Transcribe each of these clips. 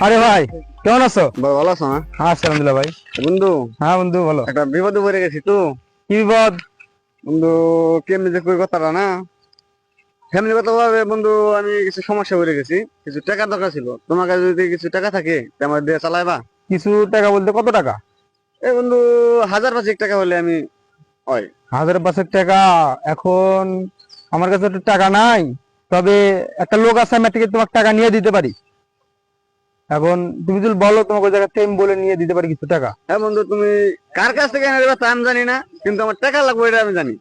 আরে ভাই কেমন আছো? ভালো আছো না? হ্যাঁ আলহামদুলিল্লাহ ভাই। বন্ধু, হ্যাঁ বন্ধু বলো। একটা বিপদে পড়ে গেছি তো কি বিপদ? বন্ধু। কেমনি যে কই কথাটা না, ফ্যামিলি কথা ভাবে বন্ধু। আমি কিছু সমস্যা পড়ে গেছি, কিছু টাকার দরকার ছিল। তোমার কাছে যদি কিছু টাকা থাকে তা আমার দিয়ে চালাইবা? কিছু টাকা বলতে কত টাকা? এই বন্ধু, 1,000-5,000 টাকা হলে আমি হয়। 1,000-5,000 টাকা? এখন আমার কাছে তো টাকা নাই, তবে একটা লোক আছে আমি থেকে তোমাকে টাকা নিয়ে দিতে পারি। এখন তুমি যদি বলো তোমাকে ওই জায়গা থেকে আমি বলে নিয়ে দিতে পারি কিছু টাকা। হ্যাঁ বন্ধু, তুমি কার কাছ থেকে এনে দেবা তা আমি জানি না, কিন্তু আমার টাকা লাগবে এটা আমি জানি।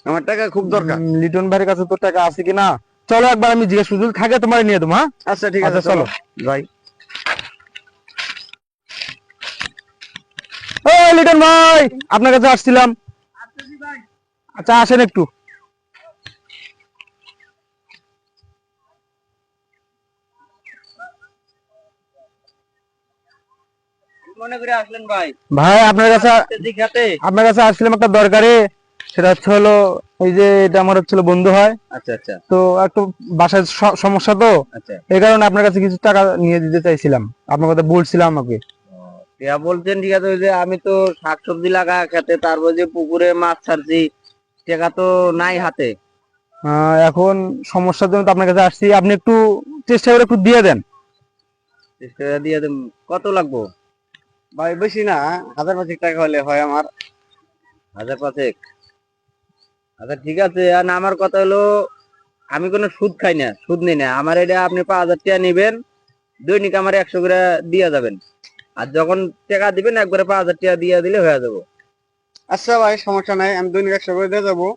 আমার টাকা খুব দরকার। লিটন ভাইয়ের কাছে তো টাকা আছে কিনা চলো একবার আমি জিজ্ঞেস যদি থাকে তোমার নিয়ে দেবো। হ্যাঁ আচ্ছা ঠিক আছে, আচ্ছা চলো। ভাই। ও লিটন ভাই, আপনার কাছে আসছিলাম। আচ্ছা আসেন একটু। মনে করে আসলেন ভাই? ভাই আপনার কাছে আসছিলাম একটা দরকারে। সেটা হচ্ছে হলো এই যে এটা আমার হচ্ছিল বন্ধু হয়। আচ্ছা আচ্ছা তো একটু বাসায় সমস্যা তো, আচ্ছা। এই কারণে আপনার কাছে কিছু টাকা নিয়ে দিতে চাইছিলাম। আপনার কথা বলছিলাম আমাকে। টিয়া বলছেন ঠিক আছে, ওই যে আমি তো শাকসবজি লাগা খেতে, তারপর যে পুকুরে মাছ ছাড়ছি, টাকা তো নাই হাতে। এখন সমস্যার জন্য তো আপনার কাছে আসছি, আপনি একটু চেষ্টা করে একটু দিয়ে দেন। টাকা দিয়ে দেন। কত লাগবো? ভাই বেশি না, 1,000-5,000 টাকা হলে হয় আমার। 1,000-5,000? আচ্ছা ঠিক আছে। আর আমার কথা হলো, আমি কোনো সুদ খাই না, সুদ নেই না। আমার এটা আপনি 5,000 টাকা নিবেন, দৈনিক আমার 100 করে দিয়ে যাবেন। আর যখন টাকা দিবেন একবারে 5,000 টাকা দিয়ে দিলে হয়ে যাবো। আচ্ছা ভাই, সমস্যা নাই, আমি দৈনিক 100 করে দিয়ে যাবো।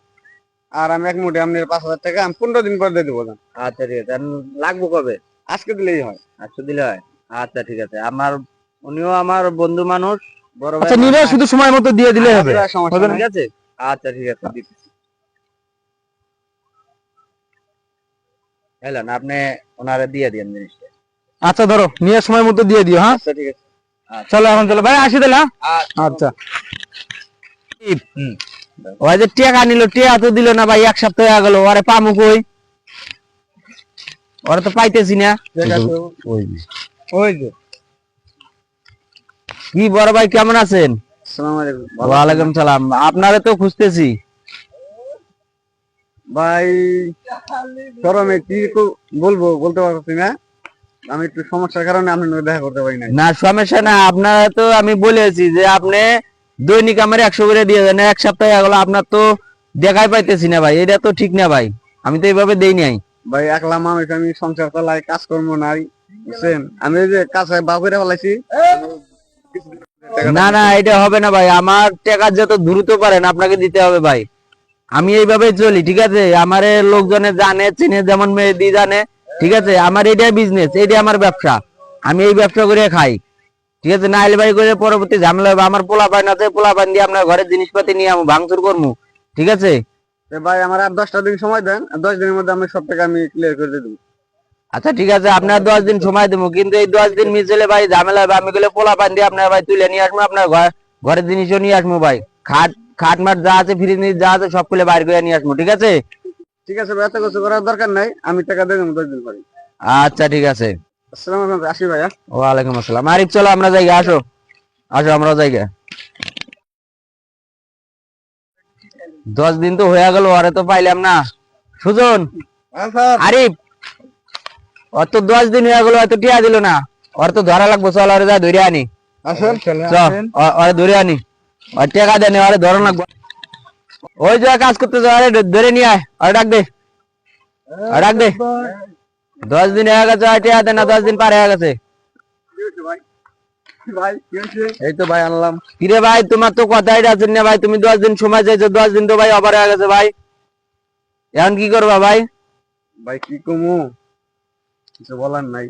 আর আমি এক মুঠে আপনার 5,000 টাকা আমি 15 দিন পর দিয়ে দেবো। আচ্ছা ঠিক আছে। আর লাগবো কবে? আজকে দিলেই হয়। আচ্ছা দিলে হয়। আচ্ছা ঠিক আছে। উনিও আমার বন্ধু মানুষ, বড় ভাই আচ্ছা নিলে শুধু সময় মতো দিয়ে দিলে হবে। আচ্ছা, সমস্যা হবে না? ঠিক আছে। আচ্ছা ঠিক আছে, দিতেছি। হ্যালো না, আপনি ওনারে দিয়ে দিন জিনিসটা। আচ্ছা ধরো নিয়ে সময় মতো দিয়ে দিও। হ্যাঁ আচ্ছা ঠিক আছে। চলো এখন চলো ভাই, আসি তাহলে। হ্যাঁ? আচ্ছা। ওই যে টাকা নিল, টাকা তো দিল না ভাই, 1 সপ্তাহ হয়ে গেল। ওরে পামু কই? ওরা তো পাইতেছি না। ওই যে কি বড় ভাই, কেমন আছেন? আসসালামু আলাইকুম। ওয়ালাইকুম সালাম। আপনারে তো খুঁজতেছি ভাই, গরমে কি বলবো বলতে পারছি না। আমি একটু সমস্যার কারণে আপনার সঙ্গে দেখা করতে পারি নাই। না। সমস্যা না, আপনারা তো আমি বলেছি যে আপনি দৈনিক আমার 100 করে দিয়ে দেন। 1 সপ্তাহ হয়ে গেল, আপনার তো দেখাই পাইতেছি না ভাই। এটা তো ঠিক না ভাই, আমি তো এইভাবে দেই নাই। ভাই একলা মানুষ, আমি সংসার চালাই, কাজকর্ম নাই, বুঝছেন। আমি ওই যে কাজ বা করে ফেলাইছি। না না, এটা হবে না ভাই। আমার টাকা যত দ্রুত পারেন আপনাকে দিতে হবে ভাই। আমি এইভাবে চলি, ঠিক আছে। আমার লোকজনে জানে চিনে, যেমন মেহেদি জানে, ঠিক আছে। আমার এটাই বিজনেস, এটাই আমার ব্যবসা। আমি এই ব্যবসা করে খাই, ঠিক আছে। নাইলে ভাই করে পরবর্তী ঝামেলা হবে। আমার পোলা পাইন আছে, পোলা পাইন দিয়ে আপনার ঘরের জিনিসপাতি নিয়ে আমি ভাঙচুর করবো, ঠিক আছে। ভাই আমার আর 10টা দিন সময় দেন, 10 দিনের মধ্যে আমি সব টাকা আমি ক্লিয়ার করে দেবো। আচ্ছা ঠিক আছে, আপনার 10 দিন সময় দেবো, কিন্তু এই 10 দিন মিস হলে ভাই ঝামেলা হবে। আমি গেলে পোলা পাইন দিয়ে আপনার ভাই তুলে নিয়ে আসবো, আপনার ঘরের জিনিসও নিয়ে আসবো ভাই। খাট খাট মাট যা আছে, ফ্রিজ যা আছে সব খুলে বাইর করে নিয়ে আসবো, ঠিক আছে। ঠিক আছে ভাই, এত কিছু করার দরকার নাই, আমি টাকা দিয়ে দেবো 10 দিন পরে। আচ্ছা ঠিক আছে। আসসালামু আলাইকুম, আসি ভাইয়া। ওয়ালাইকুম আসসালাম। আরিফ চলো আমরা জায়গা, আসো আসো আমরা জায়গা। 10 দিন তো হয়ে গেল, আরে তো পাইলাম না। সুজন, আরিফ, ওর তো 10 দিন হয়ে গেল, হয়তো টিয়া দিল না। ওর তো ধরা লাগবো, চল ওরে যা ধরে আনি। আসেন। ওরে ধরে আনি, ওর টাকা দেন, ওরে ধরন লাগবো। ওই যে কাজ করতে যাও, ধরে নিয়ে আয়, ওরে ডাক দে, ওরে ডাক দে। 10 দিন হয়ে গেছে, টিয়া দেন না, 10 দিন পার হয়ে গেছে। এই তো ভাই আনলাম। কিরে ভাই, তোমার তো কথাই আছেন না ভাই। তুমি 10 দিন সময় চাইছো, 10 দিন তো ভাই ওভার হয়ে গেছে ভাই। এখন কি করবা ভাই? ভাই কি কমু, কিছু বলার নাই।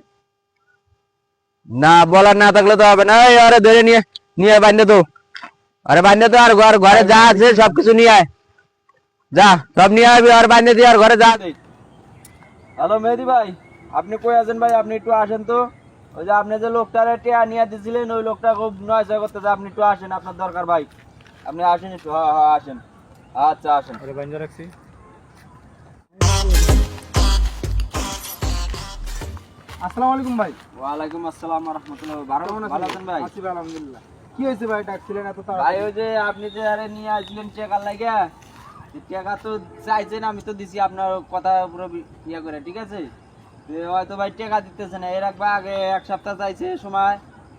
না বলার না থাকলে তো হবে না। এই আরে ধরে নিয়ে নিয়ে বান্ধে তো, আরে বান্ধে তো। আর ঘরে যা আছে সবকিছু নিয়ে আয়, যা সব নিয়ে আয় আর বান্ধে দিয়ে আর ঘরে যা। হ্যালো মেহেদি ভাই, আপনি কই আছেন ভাই? আপনি একটু আসেন তো। ওই যে আপনি যে লোকটারে টিয়া নিয়ে দিছিলেন, ওই লোকটা খুব নয়সা করতেছে। আপনি একটু আসেন, আপনার দরকার ভাই। আপনি আসেন একটু। হ্যাঁ হ্যাঁ আসেন। আচ্ছা আসেন। আসসালামু আলাইকুম ভাই। ওয়ালাইকুম আসসালাম ওয়া রাহমাতুল্লাহ। ভালো আছেন ভাই? আছি ভাই, আলহামদুলিল্লাহ। কি হয়েছে ভাই, ডাকছিলেন এত ভাই তাড়াতাড়ি? ওই যে আপনি যে আরে নিয়ে আসলেন টাকা লাগা, টাকা তো চাইছেন, আমি তো দিছি আপনার কথা পুরো ইয়া করে, ঠিক আছে? তো হয়তো ভাই টাকা দিতেছে না, এর আগে 1 সপ্তাহ চাইছে সময়,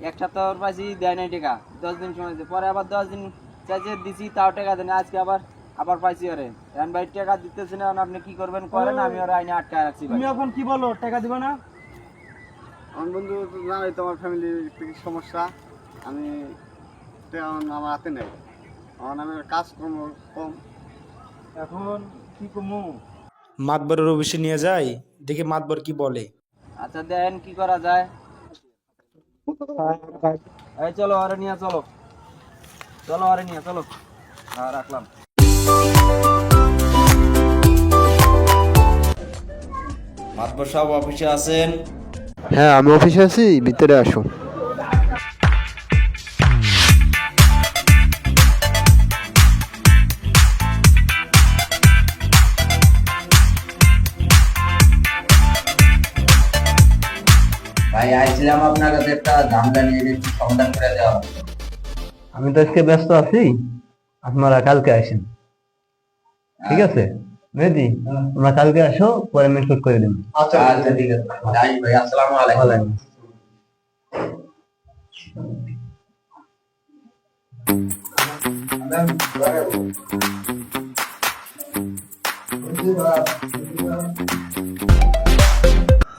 1 সপ্তাহ পাইছি দেয় নাই টাকা, 10 দিন সময় দিছে, পরে আবার 10 দিন চাইছে দিছি, তাও টাকা দেয় না, আজকে আবার আবার পাইছি ওরে। এখন ভাই টাকা দিতেছে না, এখন আপনি কি করবেন করেন, আমি ওর আইনে আটকায় রাখছি ভাই। তুমি এখন কি বলো, টাকা দিবা না? আমার বন্ধু তো জানোই তোমার ফ্যামিলির কি সমস্যা, আমি তেমন আমার হাতে নেই, আমার আমি কাজ কম কম। এখন কি কমু? মাতবরের অফিসে নিয়ে যাই, দেখি মাতবর কি বলে। আচ্ছা দেখেন কি করা যায়। এই চলো আরে নিয়ে চলো, চলো আরে নিয়ে চলো। হ্যাঁ রাখলাম। মাতবর সাহেব অফিসে আছেন? হ্যাঁ আমি অফিসে আছি, ভিতরে আসো। ভাই আইছিলাম আপনার কাছে একটা ঝামেলা নিয়ে, একটু সমাধান করে দেওয়া। আমি তো আজকে ব্যস্ত আছি, আপনারা কালকে আসেন, ঠিক আছে? মেহেদি, তোমরা কালকে আসো, পরে আমি শুট করে দেবো। আচ্ছা ঠিক আছে, যাই ভাই, আসসালামু আলাইকুম।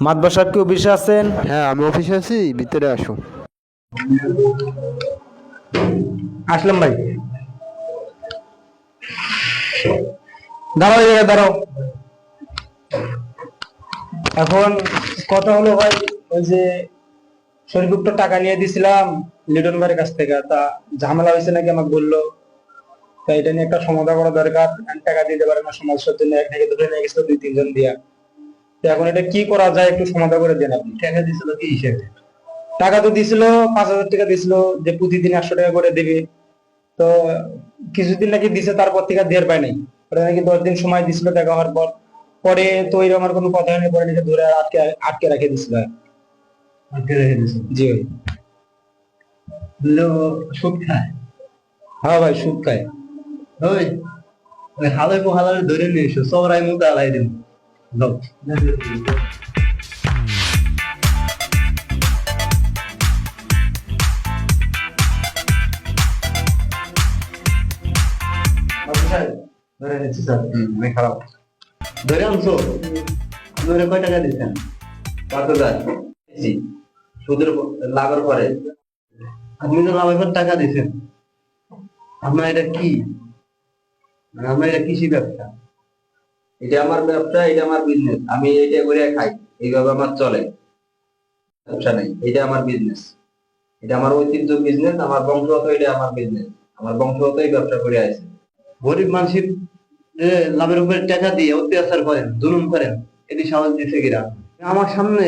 মাতবর সাহেব কি অফিসে আছেন? হ্যাঁ আমি অফিসে আছি, ভিতরে আসো। আসলাম ভাই। দাঁড়াও, এই জায়গায় দাঁড়াও। এখন কথা হলো ভাই, ওই যে শরীফুক্ত টাকা নিয়ে দিছিলাম লিটন ভাইয়ের কাছ থেকে, তা ঝামেলা হয়েছে নাকি আমাকে বললো, তা এটা নিয়ে একটা সমাধান করা দরকার। টাকা দিতে পারে না, সমস্যার জন্য এক থেকে ধরে নিয়ে গেছিল 2-3 জন দিয়া। তো এখন এটা কি করা যায়, একটু সমাধান করে দেন আপনি। টাকা দিছিল কি হিসেবে? টাকা তো দিছিল 5,000 টাকা দিছিল, যে প্রতিদিন 100 টাকা করে দিবে। তো কিছুদিন নাকি দিছে, তারপর থেকে দেড় পায় নাই। ওটা নাকি 10 দিন সময় দিছিল দেখা হওয়ার পর। পরে তো এরকম আমার কোনো কথা হয়নি, পরে নাকি ধরে আটকে আটকে রেখে দিছিল। আটকে রেখে দিছিল? জি ভাই। সুদ খায়? হ্যাঁ ভাই, সুদ খায়। ওই হালাই হালাই ধরে নিয়ে এসো, সবাই মুখে আলাই দেব। ধরে নিচ্ছি স্যার, খারাপ ধরে আনছো। ধরে কয় টাকা দিচ্ছেন? 5,000 জি, সুদের লাভের পরে। আপনি তো লাভের পর টাকা দিচ্ছেন, আপনার এটা কি, মানে আপনার এটা কৃষি ব্যবসা? এটা আমার ব্যবসা, এটা আমার বিজনেস, আমি এটা করে খাই, এইভাবে আমার চলে, ব্যবসা নেই, এটা আমার বিজনেস, এটা আমার ঐতিহ্য বিজনেস, আমার বংশগত এটা আমার বিজনেস, আমার বংশগত এই ব্যবসা করে আছে। গরিব মানুষের লাভের উপরে টাকা দিয়ে অত্যাচার করেন, জুলুম করেন, এটি সাহস দিছে কিরা? আমার সামনে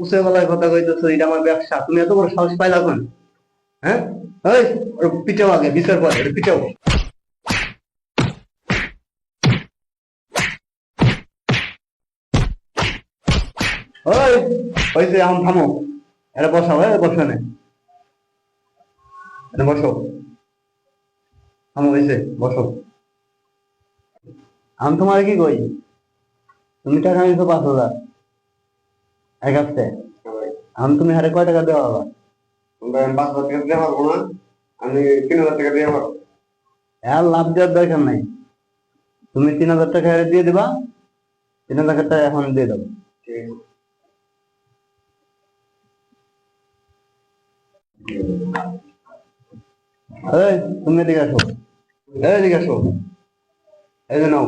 উঁচে গলায় কথা কইতেছো এটা আমার ব্যবসা, তুমি এত বড় সাহস পাইলা কোন? হ্যাঁ, ওই ওর পিটাও, আগে বিচার করে পিটাও। ওই ওই যে এখন থামো, এটা বসাও, বসো না, এটা বসো, থামো, হয়েছে, বসো। আমি তোমার কি কই, তুমি টাকা নিছো 5,000 এক হপ্তাহে, আমি তুমি হারে কয় টাকা দেওয়া হবে? 5,000 টাকা দিয়ে পারবো না, আমি 3,000 টাকা দিয়ে পারবো। আর লাভ দেওয়ার দরকার নাই, তুমি 3,000 টাকা হারে দিয়ে দিবা, 3,000 টাকা এখন দিয়ে দেবো। এই তুমি এদিকে আসো, এদিকে আসো, এই যে নাও।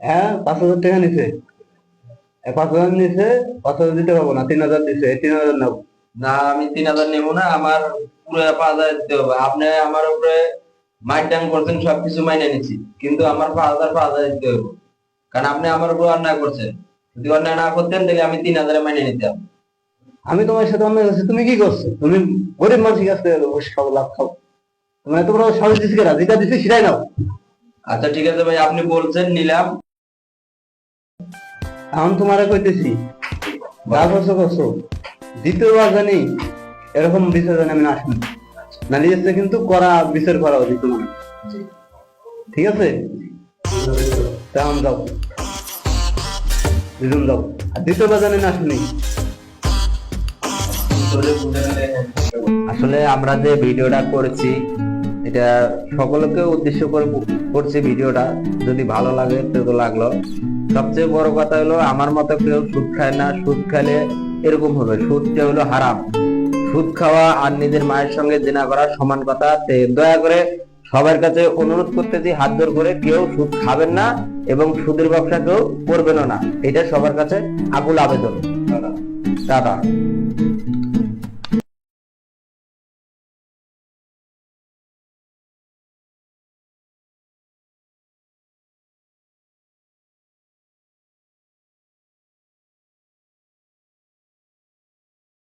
হ্যাঁ 5,000 টাকা নিছে, 5,000 নিছে, 5,000 দিতে পারবো না, 3,000 দিছে, 3,000 নাও। না আমি 3,000 নেবো না, আমার পুরো 5,000 দিতে হবে। আপনি আমার উপরে মাইন্ডাং করছেন, সবকিছু মাইনে নিচ্ছি, কিন্তু আমার 5,000 দিতে হবে, কারণ আপনি আমার উপর অন্যায় করছেন। যদি অন্যায় না করতেন তাহলে আমি 3,000 মাইনে নিতাম। আমি তোমার সাথে অন্যায় করছি, তুমি কি করছো? তুমি গরিব মানুষের কাছ থেকে খাও, লাভ খাও, তুমি এত বড় সাহস দিচ্ছি কেনা? যেটা দিচ্ছি সেটাই নাও। আচ্ছা ঠিক আছে ভাই, আপনি বলছেন, নিলাম। এখন তোমারে কইতেছি, যা করছো করছো, দ্বিতীয়বার জানি এরকম বিচার জানি আমি না আসবো না, নিজের কিন্তু করা বিচার করা উচিত তোমার, ঠিক আছে? তেমন যাও, দুজন যাও, আর দ্বিতীয়বার জানি না শুনি। আসলে আমরা যে ভিডিওটা করেছি এটা সকলকে উদ্দেশ্য করে করছি ভিডিওটা, যদি ভালো লাগে তো লাগলো। সবচেয়ে বড় কথা হলো আমার মতো কেউ সুদ খায় না, সুদ খেলে এরকম হবে, সুদটা হলো হারাম। সুদ খাওয়া আর নিজের মায়ের সঙ্গে জিনা করা সমান কথা। দয়া করে সবার কাছে অনুরোধ করতেছি, হাত জোর করে, কেউ সুদ খাবেন না এবং সুদের ব্যবসা কেউ করবেন না, এটা সবার কাছে আকুল আবেদন। টাটা।